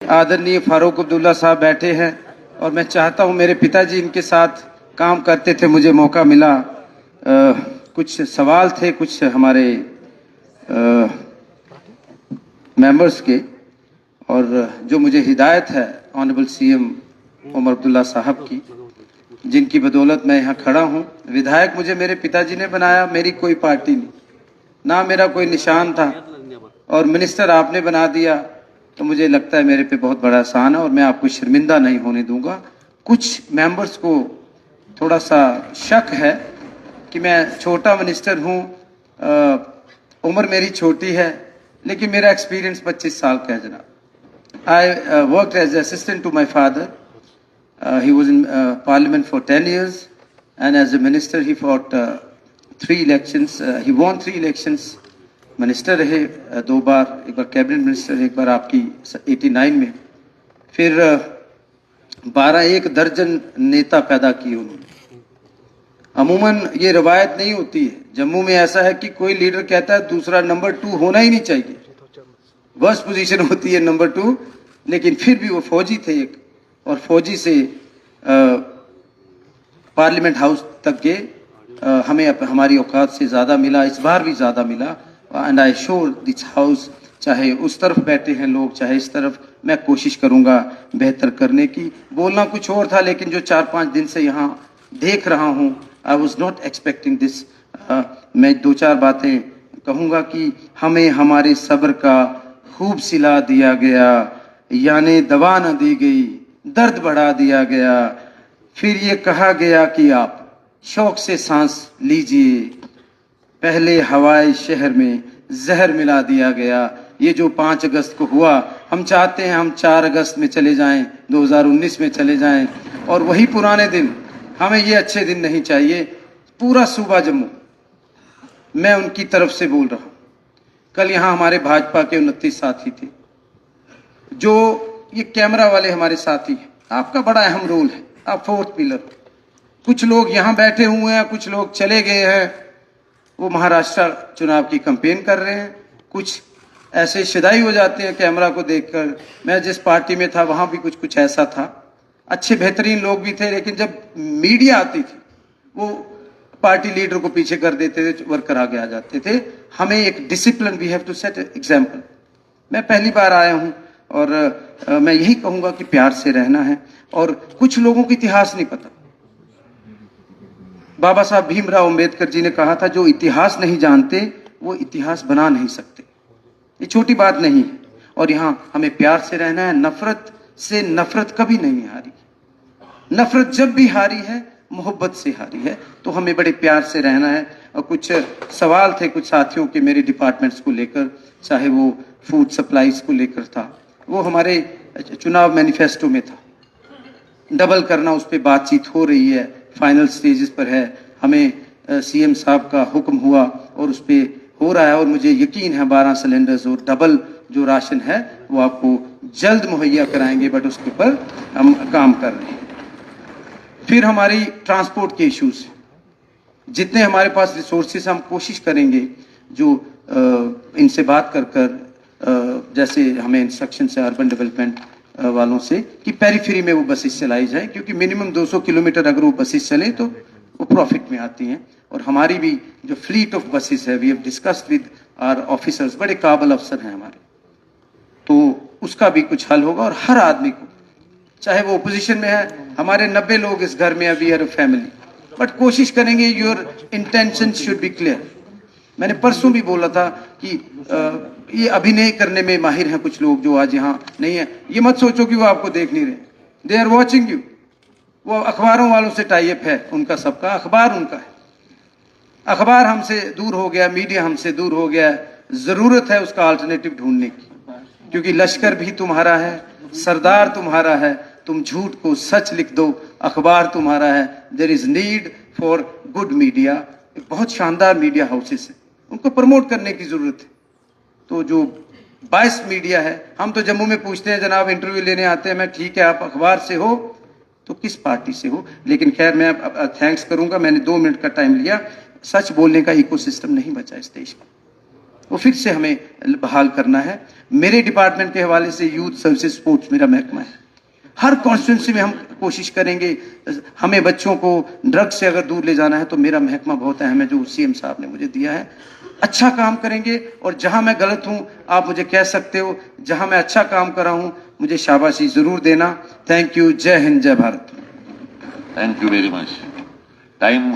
आदरणीय फारूक अब्दुल्ला साहब बैठे हैं और मैं चाहता हूं, मेरे पिताजी इनके साथ काम करते थे, मुझे मौका मिला। कुछ सवाल थे कुछ हमारे मेंबर्स के, और जो मुझे हिदायत है ऑनरेबल सीएम उमर अब्दुल्ला साहब की, जिनकी बदौलत मैं यहाँ खड़ा हूँ। विधायक मुझे मेरे पिताजी ने बनाया, मेरी कोई पार्टी नहीं, ना मेरा कोई निशान था, और मिनिस्टर आपने बना दिया, तो मुझे लगता है मेरे पे बहुत बड़ा एहसान है और मैं आपको शर्मिंदा नहीं होने दूंगा। कुछ मेंबर्स को थोड़ा सा शक है कि मैं छोटा मिनिस्टर हूँ, उम्र मेरी छोटी है, लेकिन मेरा एक्सपीरियंस 25 साल का है जनाब। I worked as assistant to my father. He was in parliament for 10 years, and as a minister he fought 3 elections. He won 3 elections. Minister रहे 2 बार, एक बार कैबिनेट मिनिस्टर, एक बार आपकी 89 में, फिर 12-1 दर्जन नेता पैदा किए उन्होंने। अमूमन ये रवायत नहीं होती है, जम्मू में ऐसा है कि कोई लीडर कहता है दूसरा नंबर 2 होना ही नहीं चाहिए, वर्स्ट पोजीशन होती है नंबर 2, लेकिन फिर भी वो फौजी थे एक, और फौजी से पार्लियामेंट हाउस तक गए। हमें हमारी औकात से ज़्यादा मिला, इस बार भी ज़्यादा मिला, and I sure this house, चाहे उस तरफ बैठे हैं लोग चाहे इस तरफ, मैं कोशिश करूंगा बेहतर करने की। बोलना कुछ और था, लेकिन जो 4-5 दिन से यहाँ देख रहा हूँ, I was not expecting this. मैं 2-4 बातें कहूँगा कि हमें हमारे सब्र का खूब सिला दिया गया, यानी दवा न दी गई, दर्द बढ़ा दिया गया, फिर ये कहा गया कि आप शौक से सांस लीजिए, पहले हवाए शहर में जहर मिला दिया गया। ये जो 5 अगस्त को हुआ, हम चाहते हैं हम 4 अगस्त में चले जाएं, 2019 में चले जाएं, और वही पुराने दिन, हमें ये अच्छे दिन नहीं चाहिए। पूरा सूबा जम्मू, मैं उनकी तरफ से बोल रहा हूं। कल यहाँ हमारे भाजपा के 29 साथी थे, जो ये कैमरा वाले हमारे साथी हैं, आपका बड़ा अहम रोल है, आप 4th पिलर। कुछ लोग यहाँ बैठे हुए हैं, कुछ लोग चले गए हैं, वो महाराष्ट्र चुनाव की कैंपेन कर रहे हैं, कुछ ऐसे शिदाई हो जाते हैं कैमरा को देखकर। मैं जिस पार्टी में था वहां भी कुछ ऐसा था, अच्छे बेहतरीन लोग भी थे, लेकिन जब मीडिया आती थी वो पार्टी लीडर को पीछे कर देते थे, वर्कर आगे आ जाते थे। हमें एक discipline, we have to set example. मैं पहली बार आया हूं और मैं यही कहूंगा कि प्यार से रहना है, और कुछ लोगों को इतिहास नहीं पता। बाबा साहब भीमराव अंबेडकर जी ने कहा था, जो इतिहास नहीं जानते वो इतिहास बना नहीं सकते। ये छोटी बात नहीं है, और यहाँ हमें प्यार से रहना है। नफरत से नफरत कभी नहीं हारी, नफरत जब भी हारी है मोहब्बत से हारी है, तो हमें बड़े प्यार से रहना है। और कुछ सवाल थे कुछ साथियों के मेरे डिपार्टमेंट्स को लेकर, चाहे वो फूड सप्लाईज को लेकर था, वो हमारे चुनाव मैनिफेस्टो में था, डबल करना, उस पर बातचीत हो रही है, फाइनल स्टेजेस पर है। हमें सीएम साहब का हुक्म हुआ और उस पर हो रहा है, और मुझे यकीन है 12 सिलेंडर्स और डबल जो राशन है वो आपको जल्द मुहैया कराएंगे, बट उसके ऊपर हम काम कर रहे हैं। फिर हमारी ट्रांसपोर्ट के इश्यूज, जितने हमारे पास रिसोर्सेस, हम कोशिश करेंगे जो इनसे बात कर जैसे हमें इंस्ट्रक्शन से अर्बन डेवलपमेंट वालों से कि पेरीफेरी में वो बसेस चलाई जाए, क्योंकि मिनिमम 200 किलोमीटर अगर वो बसेस चले तो वो प्रॉफिट में आती हैं। और हमारी भी जो फ्लीट ऑफ बसेस है, we have discussed with our officers, बड़े काबिल अफसर हैं हमारे, तो उसका भी कुछ हल होगा। और हर आदमी को, चाहे वो ओपोजिशन में है, हमारे 90 लोग इस घर में, अभी हर फैमिली, बट कोशिश करेंगे your intention should be clear. मैंने परसों भी बोला था कि ये अभिनय करने में माहिर हैं कुछ लोग जो आज यहाँ नहीं है। ये मत सोचो कि वो आपको देख नहीं रहे, दे आर वॉचिंग यू। वो अखबारों वालों से टाई अप है उनका, सबका अखबार उनका है। अखबार हमसे दूर हो गया, मीडिया हमसे दूर हो गया, जरूरत है उसका अल्टरनेटिव ढूंढने की, क्योंकि लश्कर भी तुम्हारा है, सरदार तुम्हारा है, तुम झूठ को सच लिख दो, अखबार तुम्हारा है। There is need for good media. बहुत शानदार मीडिया हाउसेस है, उनको प्रमोट करने की जरूरत है। तो जो 22 मीडिया है, हम तो जम्मू में पूछते हैं जनाब, इंटरव्यू लेने आते हैं, मैं ठीक है आप अखबार से हो तो किस पार्टी से हो, लेकिन खैर मैं थैंक्स करूंगा, मैंने 2 मिनट का टाइम लिया। सच बोलने का इकोसिस्टम नहीं बचा इस देश में, वो फिर से हमें बहाल करना है। मेरे डिपार्टमेंट के हवाले से यूथ सर्विसेज स्पोर्ट्स मेरा महकमा है। हर कॉन्स्टिट्यूंसी में हम कोशिश करेंगे। हमें बच्चों को ड्रग्स से अगर दूर ले जाना है तो मेरा महकमा बहुत अहम है जो सीएम साहब ने मुझे दिया है। अच्छा काम करेंगे और जहां मैं गलत हूं आप मुझे कह सकते हो, जहां मैं अच्छा काम कर रहा हूं मुझे शाबाशी जरूर देना। Thank you. जय हिंद, जय Bharat. Thank you very much. Time